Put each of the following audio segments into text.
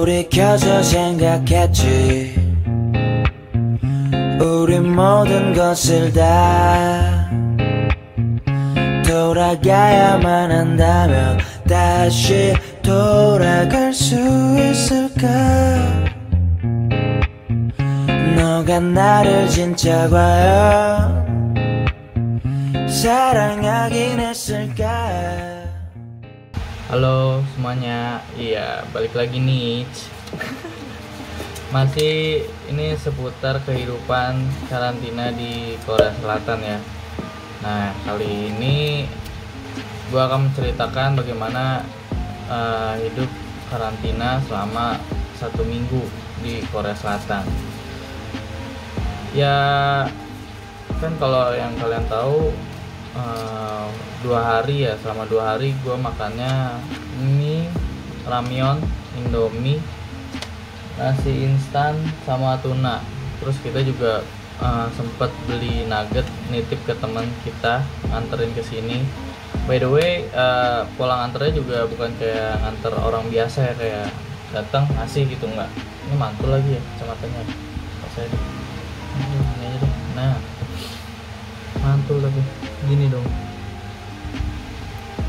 돌이켜서 생각했지 우리 모든 것을 다 돌아가야만 한다면 다시 돌아갈 수 있을까 너가 나를 진짜 과연 사랑하긴 했을까. Halo semuanya, iya balik lagi nih. Masih ini seputar kehidupan karantina di Korea Selatan ya. Nah kali ini gue akan menceritakan bagaimana hidup karantina selama 1 minggu di Korea Selatan. Ya kan kalau yang kalian tahu 2 hari ya, selama 2 hari gue makannya mie, ramyeon, indomie, nasi instan sama tuna. Terus kita juga sempet beli nugget nitip ke teman kita, nganterin ke sini. By the way, pulang anternya juga bukan kayak nganter orang biasa ya, kayak datang ngasih gitu, enggak. Ini mantul lagi ya kacamatanya. Saya deh. Ini aja deh. Nah, mantul lagi. Gini dong.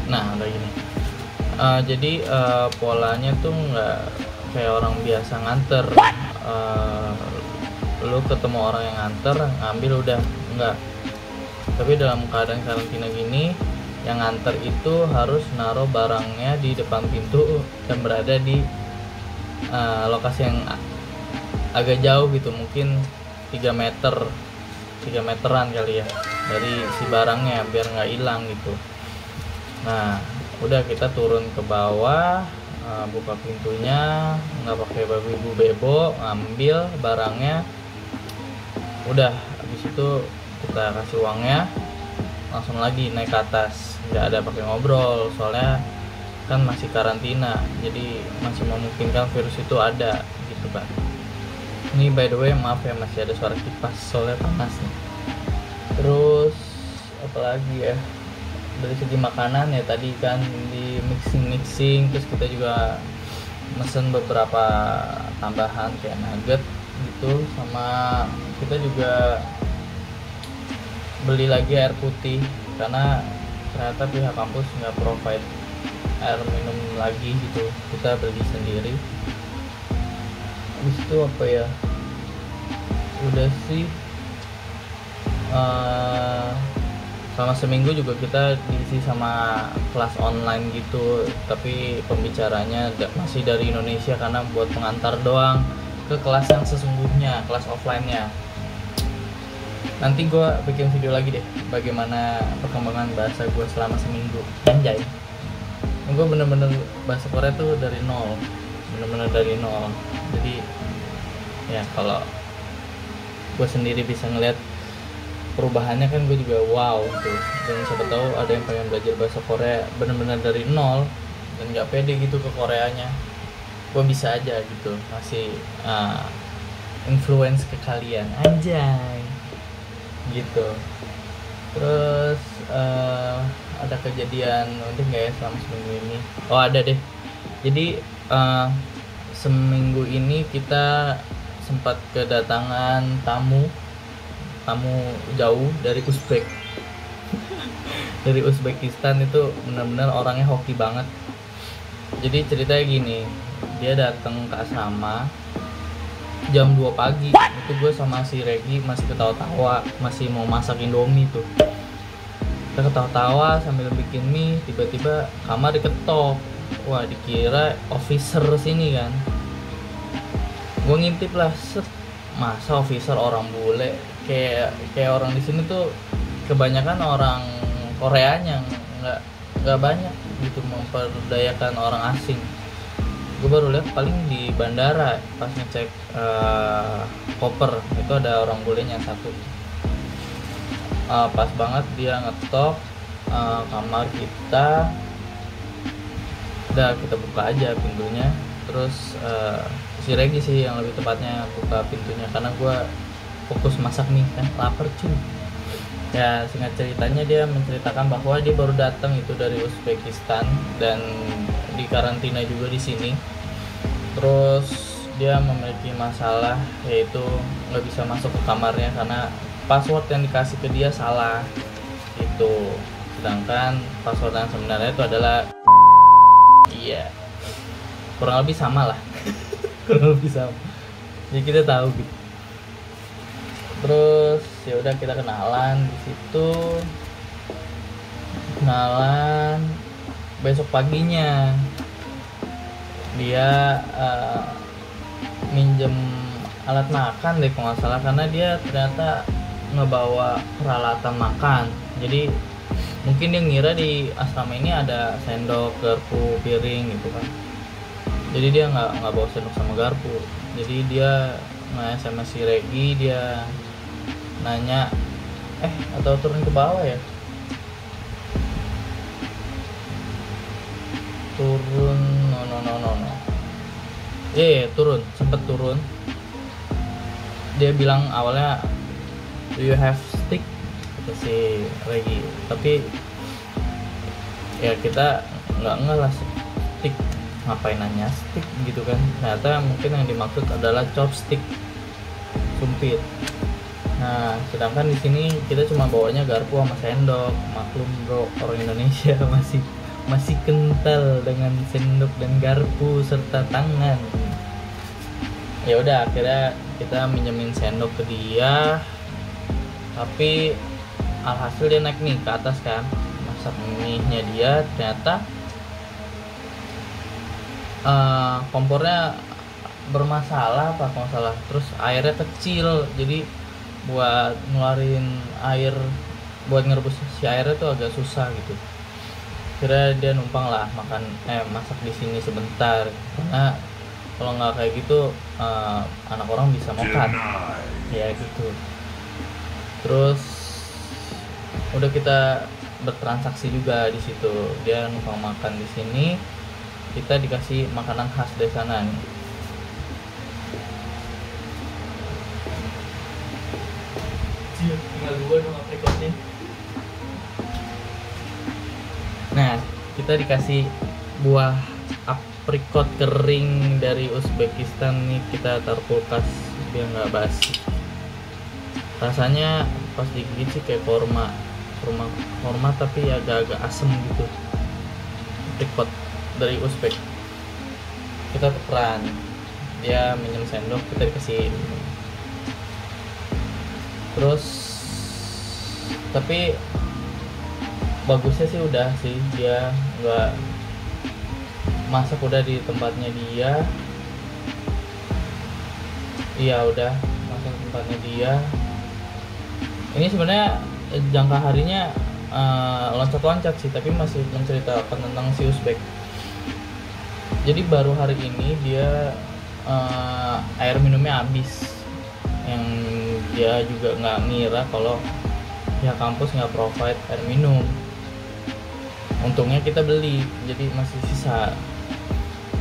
Nah udah gini. Jadi polanya tuh nggak kayak orang biasa nganter. Lu ketemu orang yang nganter, ngambil udah, enggak. Tapi dalam keadaan karantina gini, yang nganter itu harus naruh barangnya di depan pintu dan berada di lokasi yang agak jauh gitu, mungkin 3 meteran kali ya dari si barangnya biar nggak hilang gitu. Nah udah kita turun ke bawah, buka pintunya, nggak pakai babi ibu bebo, ngambil barangnya, udah habis itu kita kasih uangnya, langsung lagi naik ke atas, nggak ada pakai ngobrol soalnya kan masih karantina, jadi masih memungkinkan virus itu ada gitu kan. Ini by the way maaf ya masih ada suara kipas soalnya panas nih. Terus apalagi ya, dari segi makanan ya tadi kan di mixing, terus kita juga mesen beberapa tambahan kayak nugget gitu, sama kita juga beli lagi air putih karena ternyata pihak kampus nggak provide air minum lagi gitu, kita beli sendiri. Habis itu apa ya, udah sih. Selama seminggu juga kita diisi sama kelas online gitu, tapi pembicaranya masih dari Indonesia karena buat pengantar doang ke kelas yang sesungguhnya, kelas offline-nya. Nanti gue bikin video lagi deh bagaimana perkembangan bahasa gue selama seminggu. Anjay, gue bener-bener bahasa Korea tuh dari nol, bener-bener dari nol. Jadi ya kalau gue sendiri bisa ngeliat perubahannya kan gue juga wow tuh. Dan siapa tahu ada yang pengen belajar bahasa Korea bener-bener dari nol dan nggak pede gitu ke Koreanya, gue bisa aja gitu masih influence ke kalian anjay gitu. Terus ada kejadian nanti nggak ya selama seminggu ini? Oh ada deh. Jadi seminggu ini kita sempat kedatangan tamu jauh dari Uzbek. Dari Uzbekistan, itu benar-benar orangnya hoki banget. Jadi ceritanya gini, dia datang ke asrama jam 2 pagi. Itu gue sama si Regi masih ketawa-tawa, masih mau masak Indomie tuh. Kita ketawa-tawa sambil bikin mie, tiba-tiba kamar diketok. Wah, dikira officer sini kan. Gue ngintip lah, set, masa officer orang bule. Kayak orang di sini tuh kebanyakan orang Koreanya, nggak banyak gitu memperdayakan orang asing. Gue baru lihat paling di bandara pas ngecek koper itu ada orang bulenya satu. Pas banget dia ngetok kamar kita, udah kita buka aja pintunya. Terus si Regi sih yang lebih tepatnya buka pintunya karena gue fokus masak nih kan, lapar cuy. Ya singkat ceritanya dia menceritakan bahwa dia baru datang itu dari Uzbekistan dan di karantina juga di sini. Terus dia memiliki masalah, yaitu nggak bisa masuk ke kamarnya karena password yang dikasih ke dia salah itu. Sedangkan password yang sebenarnya itu adalah iya, kurang lebih sama lah. Kurang lebih sama, jadi kita tahu gitu. Terus ya udah kita kenalan di situ, kenalan. Besok paginya dia minjem alat makan deh kalau nggak salah, karena dia ternyata ngebawa peralatan makan. Jadi mungkin dia ngira di asrama ini ada sendok, garpu, piring gitu kan. Jadi dia nggak bawa sendok sama garpu. Jadi dia nge-SMS si Regi, dia nanya atau turun ke bawah ya, turun no. Turun, sempet turun. Dia bilang awalnya, do you have stick, kata si Regi. Tapi ya kita nggak ngeh lah, stick ngapain nanya stick gitu kan. Ternyata mungkin yang dimaksud adalah chopstick, sumpit. Nah, sedangkan di sini kita cuma bawanya garpu sama sendok. Maklum bro, orang Indonesia masih kental dengan sendok dan garpu serta tangan. Ya udah, akhirnya kita minjemin sendok ke dia. Tapi alhasil dia naik nih ke atas kan, masak mie-nya dia. Ternyata kompornya bermasalah apa kalau salah. Terus airnya kecil, jadi buat ngeluarin air, buat ngerebus si airnya tuh agak susah gitu. Kira dia numpang lah masak di sini sebentar, karena kalau nggak kayak gitu anak orang bisa mokat ya gitu. Terus udah kita bertransaksi juga di situ, dia numpang makan di sini, kita dikasih makanan khas dari sana nih. Tinggal 2 dong aprikotnya. Nah, kita dikasih buah aprikot kering dari Uzbekistan nih, kita taruh kulkas biar nggak basi. Rasanya pas digigit sih kayak korma tapi agak-agak asem gitu. Aprikot dari Uzbek. Kita tukeran, dia minjem sendok, kita dikasih. Terus tapi bagusnya sih udah sih, dia nggak masak, udah di tempatnya dia. Iya udah masak di tempatnya dia. Ini sebenarnya jangka harinya loncat-loncat sih, tapi masih menceritakan tentang si Uzbek. Jadi baru hari ini dia air minumnya habis, yang dia juga nggak ngira kalau pihak kampus nggak provide air minum. Untungnya kita beli, jadi masih sisa.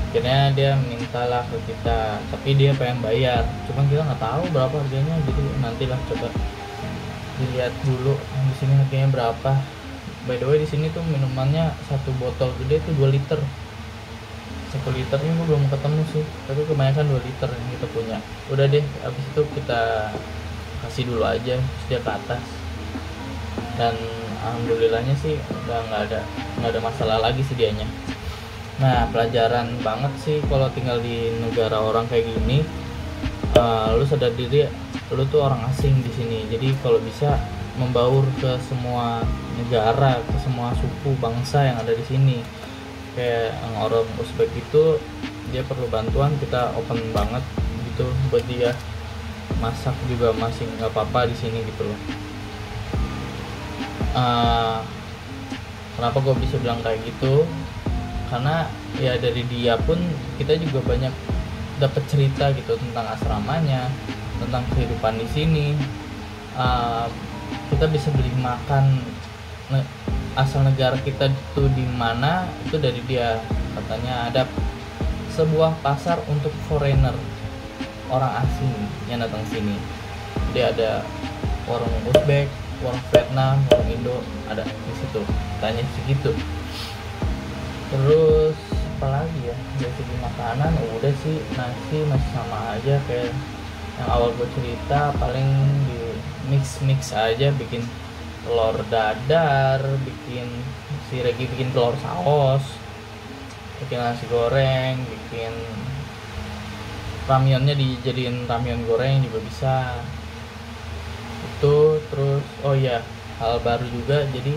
Akhirnya dia mintalah ke kita, tapi dia pengen bayar, cuman kita nggak tahu berapa harganya. Jadi nantilah coba dilihat dulu di sini harganya berapa. By the way, di sini tuh minumannya satu botol gede tuh 2 liter. 1 liternya gue belum ketemu sih, tapi kebanyakan 2 liter yang kita punya. Udah deh, abis itu kita kasih dulu aja, terus dia ke atas. Dan alhamdulillahnya sih udah nggak ada masalah lagi sih dianya. Nah, pelajaran banget sih kalau tinggal di negara orang kayak gini. Lu sadar diri, lu tuh orang asing di sini. Jadi kalau bisa membaur ke semua negara, ke semua suku bangsa yang ada di sini. Kayak orang Uzbek itu, dia perlu bantuan, kita open banget gitu buat dia. Masak juga masih nggak apa-apa di sini gitu loh. Kenapa gue bisa bilang kayak gitu? Karena ya dari dia pun kita juga banyak dapat cerita gitu tentang asramanya, tentang kehidupan di sini. Kita bisa beli makan asal negara kita itu di mana, itu dari dia. Katanya ada sebuah pasar untuk foreigner, orang asing yang datang sini. Dia ada warung Uzbek, warung Vietnam, warung Indo, ada di situ. Tanya segitu. Terus apalagi ya, dari segi makanan udah sih, nasi masih sama aja kayak yang awal gue cerita, paling di mix aja, bikin telur dadar, bikin si Regi bikin telur saus, bikin nasi goreng, bikin ramyonnya dijadiin ramyon goreng juga bisa itu. Terus oh iya, hal baru juga, jadi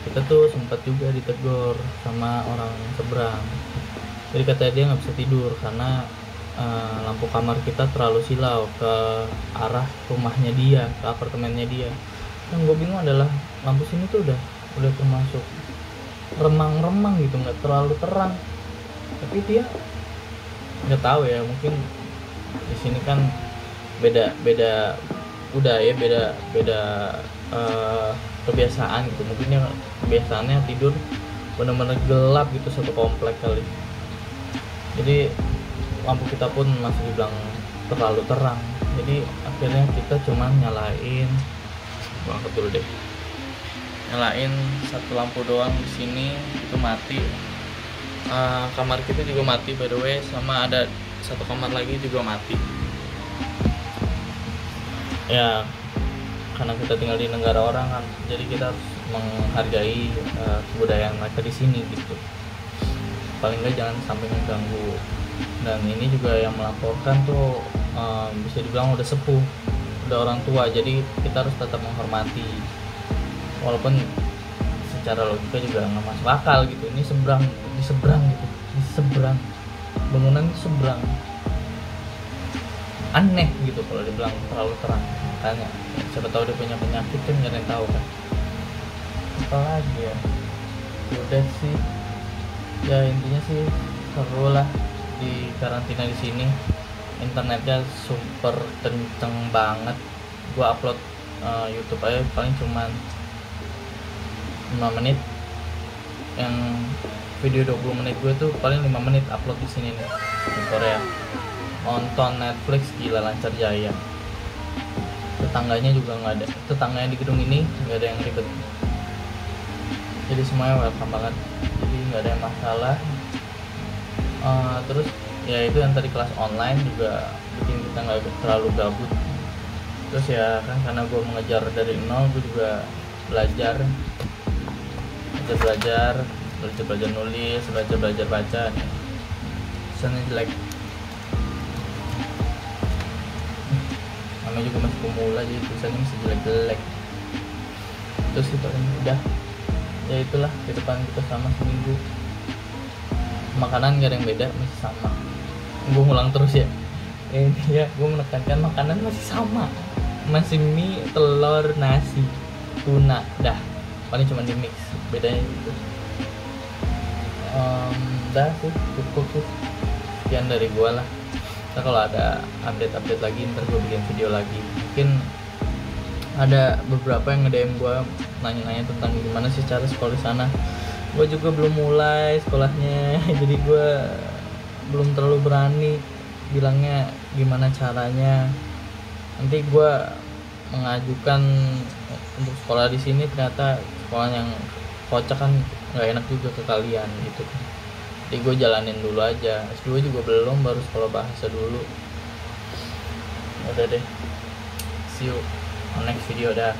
kita tuh sempat juga ditegur sama orang seberang. Jadi katanya dia nggak bisa tidur karena lampu kamar kita terlalu silau ke arah rumahnya dia, ke apartemennya dia. Yang gue bingung adalah lampu sini tuh udah termasuk remang-remang gitu, nggak terlalu terang. Tapi dia nggak tahu ya, mungkin di sini kan beda udah ya beda kebiasaan gitu. Mungkin yang kebiasaannya tidur benar-benar gelap gitu satu komplek kali. Jadi lampu kita pun masih dibilang terlalu terang. Jadi akhirnya kita cuma nyalain satu lampu doang di sini, itu mati. Kamar kita juga mati by the way, sama ada satu kamar lagi juga mati. Ya karena kita tinggal di negara orang kan, jadi kita harus menghargai kebudayaan mereka di sini gitu. Paling nggak jangan sampai mengganggu. Dan ini juga yang melaporkan tuh bisa dibilang udah sepuh, udah orang tua, jadi kita harus tetap menghormati walaupun secara logika juga nggak masuk akal gitu. Ini di seberang bangunan itu seberang, aneh gitu kalau dibilang terlalu terang. Makanya siapa tahu dia punya penyakit kan, nggak ada yang tahu kan. Apalagi ya, udah sih ya, intinya sih seru lah di karantina di sini. Internetnya super kenceng banget. Gua upload YouTube aja paling cuman 5 menit. Yang video 20 menit gue tuh paling 5 menit upload di sini nih di Korea. Nonton Netflix gila lancar jaya. Tetangganya juga nggak ada, tetangganya di gedung ini nggak ada yang ribet, jadi semuanya welcome banget, jadi nggak ada yang masalah. Terus ya itu yang tadi kelas online juga bikin kita nggak terlalu gabut. Terus ya kan karena gue mengejar dari nol, gue juga belajar nulis, belajar baca. Tulisannya jelek, namanya juga masih pemula, jadi tulisannya masih jelek. Terus itu udah ya, itulah kehidupan kita sama seminggu. Makanan gak ada yang beda, masih sama. Gue ngulang terus ya, ini ya gue menekankan makanan masih sama, masih mie, telur, nasi, tuna, dah paling cuma di mix, bedanya gitu. Dah sih, cukup sih, sekian dari gue lah. Nah, kalau ada update lagi ntar gue bikin video lagi. Mungkin ada beberapa yang nge-DM gue nanya-nanya tentang gimana sih cara sekolah di sana. Gue juga belum mulai sekolahnya jadi gue belum terlalu berani bilangnya gimana caranya. Nanti gue mengajukan untuk sekolah di sini, ternyata sekolah yang kocak kan nggak enak juga ke kalian gitu. Jadi gue jalanin dulu aja. S2 juga belum, baru sekolah bahasa dulu. Udah deh, see you on next video dah.